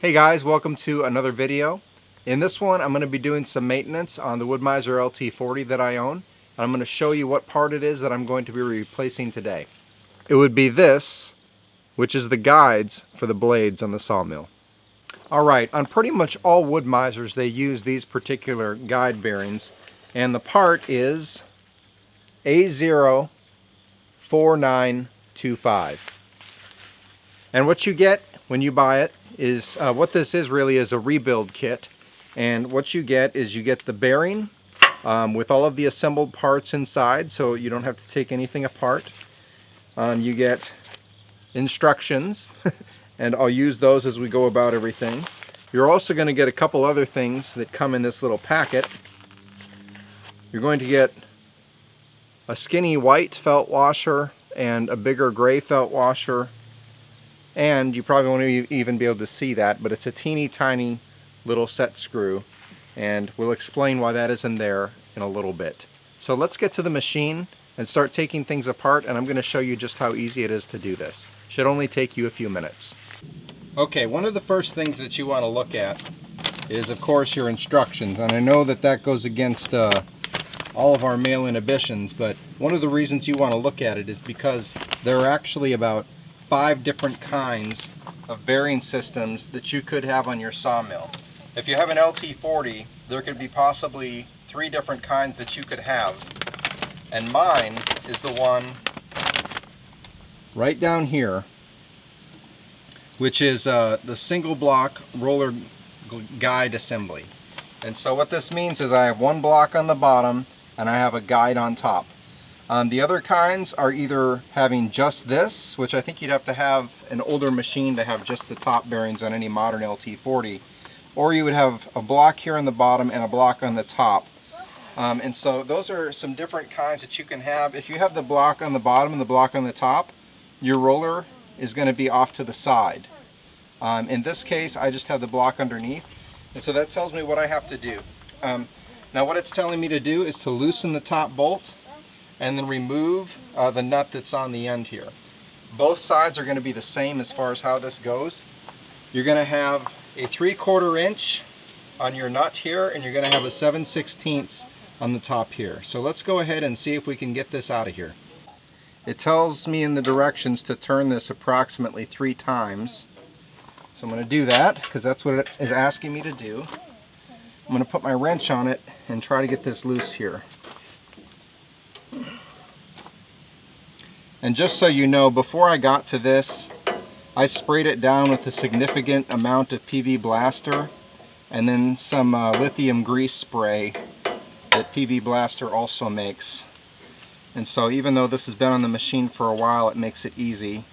Hey guys, welcome to another video. In this one I'm going to be doing some maintenance on the Wood-Mizer LT40 that I own. And I'm going to show you what part it is that I'm going to be replacing today. It would be this, which is the guides for the blades on the sawmill. Alright, on pretty much all Wood-Mizers they use these particular guide bearings, and the part is A04925. And what you get when you buy it is, what this is really is a rebuild kit. And what you get is you get the bearing with all of the assembled parts inside, so you don't have to take anything apart. You get instructions, and I'll use those as we go about everything. You're also going to get a couple other things that come in this little packet. You're going to get a skinny white felt washer and a bigger gray felt washer. And you probably won't even be able to see that, but it's a teeny tiny little set screw, and we'll explain why that is in there in a little bit. So let's get to the machine and start taking things apart, and I'm going to show you just how easy it is to do this. Should only take you a few minutes. Okay, one of the first things that you want to look at is, of course, your instructions, and I know that that goes against all of our male inhibitions, but one of the reasons you want to look at it is because there are actually about 5 different kinds of bearing systems that you could have on your sawmill. If you have an LT40, there could be possibly 3 different kinds that you could have. And mine is the one right down here, which is the single block roller guide assembly. And so what this means is I have one block on the bottom and I have a guide on top. The other kinds are either having just this, which I think you'd have to have an older machine to have just the top bearings on any modern LT40, or you would have a block here on the bottom and a block on the top. And so those are some different kinds that you can have. If you have the block on the bottom and the block on the top, your roller is going to be off to the side. In this case, I just have the block underneath, and so that tells me what I have to do. Now what it's telling me to do is to loosen the top bolt and then remove the nut that's on the end here. Both sides are going to be the same as far as how this goes. You're going to have a 3/4 inch on your nut here, and you're going to have a 7/16 on the top here. So let's go ahead and see if we can get this out of here. It tells me in the directions to turn this approximately 3 times. So I'm going to do that because that's what it is asking me to do. I'm going to put my wrench on it and try to get this loose here. And just so you know, before I got to this, I sprayed it down with a significant amount of PV Blaster and then some lithium grease spray that PV Blaster also makes. And so even though this has been on the machine for a while, it makes it easy.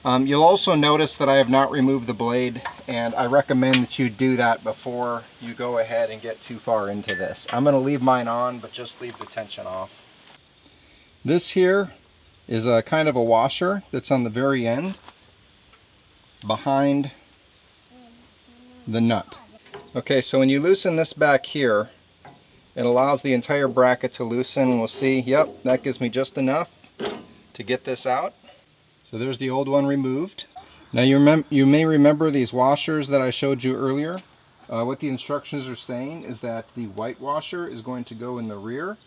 You'll also notice that I have not removed the blade, and I recommend that you do that before you go ahead and get too far into this. I'm going to leave mine on, but just leave the tension off. This here is a kind of a washer that's on the very end behind the nut. Okay, so when you loosen this back here, it allows the entire bracket to loosen. We'll see, yep, that gives me just enough to get this out. So there's the old one removed. Now you may remember these washers that I showed you earlier. What the instructions are saying is that the white washer is going to go in the rear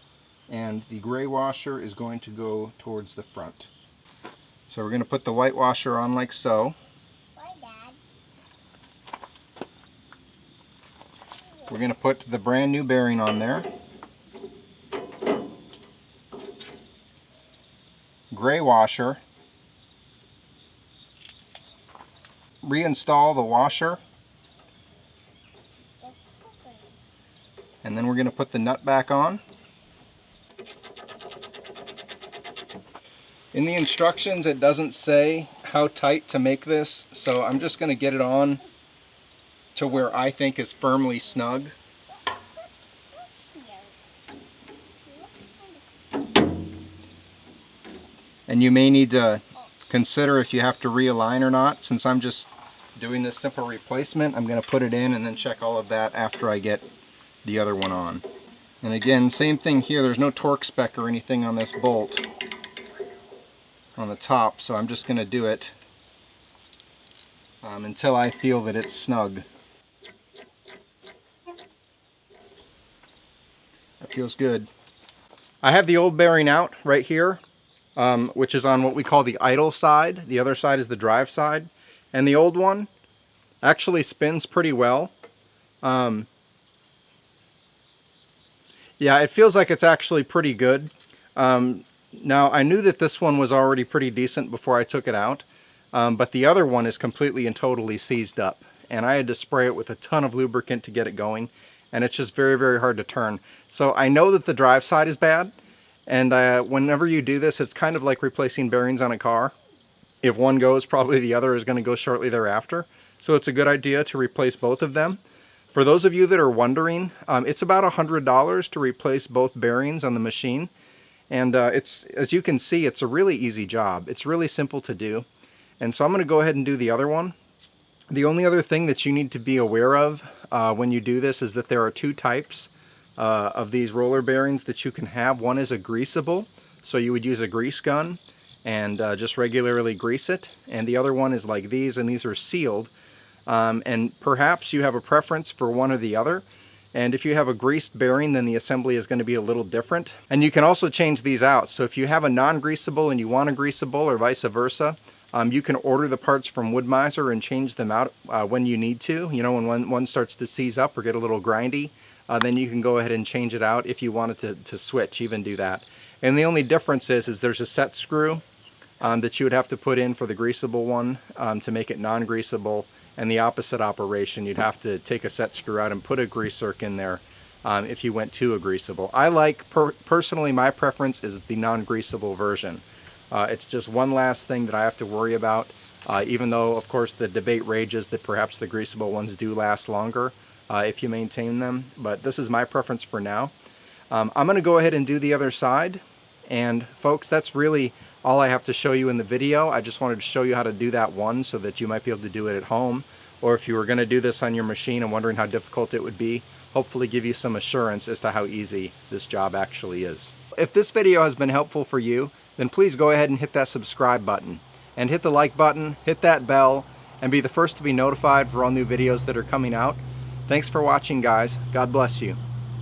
and the gray washer is going to go towards the front. So we're going to put the white washer on like so. Why, Dad? We're going to put the brand new bearing on there. Gray washer. Reinstall the washer. And then we're going to put the nut back on. In the instructions it doesn't say how tight to make this, so I'm just going to get it on to where I think is firmly snug. And you may need to consider if you have to realign or not. Since I'm just doing this simple replacement, I'm going to put it in and then check all of that after I get the other one on. And again, same thing here, there's no torque spec or anything on this bolt on the top, so I'm just going to do it until I feel that it's snug. That feels good. I have the old bearing out right here, which is on what we call the idle side. The other side is the drive side. And the old one actually spins pretty well. Yeah, it feels like it's actually pretty good. Now, I knew that this one was already pretty decent before I took it out, but the other one is completely and totally seized up. And I had to spray it with a ton of lubricant to get it going, and it's just very, very hard to turn. So I know that the drive side is bad, and whenever you do this, it's kind of like replacing bearings on a car. If one goes, probably the other is going to go shortly thereafter. So it's a good idea to replace both of them. For those of you that are wondering, it's about $100 to replace both bearings on the machine. And it's, as you can see, it's a really easy job. It's really simple to do. And so I'm going to go ahead and do the other one. The only other thing that you need to be aware of when you do this is that there are two types of these roller bearings that you can have. One is a greasable, so you would use a grease gun and just regularly grease it. And the other one is like these, and these are sealed. And perhaps you have a preference for one or the other. And if you have a greased bearing, then the assembly is going to be a little different. And you can also change these out. So if you have a non-greasable and you want a greasable, or vice versa, you can order the parts from Wood-Mizer and change them out when you need to. You know, when one starts to seize up or get a little grindy, then you can go ahead and change it out. If you wanted to switch, even do that. And the only difference is there's a set screw that you would have to put in for the greasable one to make it non-greasable. And the opposite operation, you'd have to take a set screw out and put a grease zerk in there if you went to a greasable. I like, personally, my preference is the non-greasable version. It's just one last thing that I have to worry about, even though, of course, the debate rages that perhaps the greasable ones do last longer if you maintain them. But this is my preference for now. I'm going to go ahead and do the other side. And folks, that's really all I have to show you in the video. I just wanted to show you how to do that one so that you might be able to do it at home. Or if you were going to do this on your machine and wondering how difficult it would be, hopefully give you some assurance as to how easy this job actually is. If this video has been helpful for you, then please go ahead and hit that subscribe button. And hit the like button, hit that bell, and be the first to be notified for all new videos that are coming out. Thanks for watching, guys. God bless you.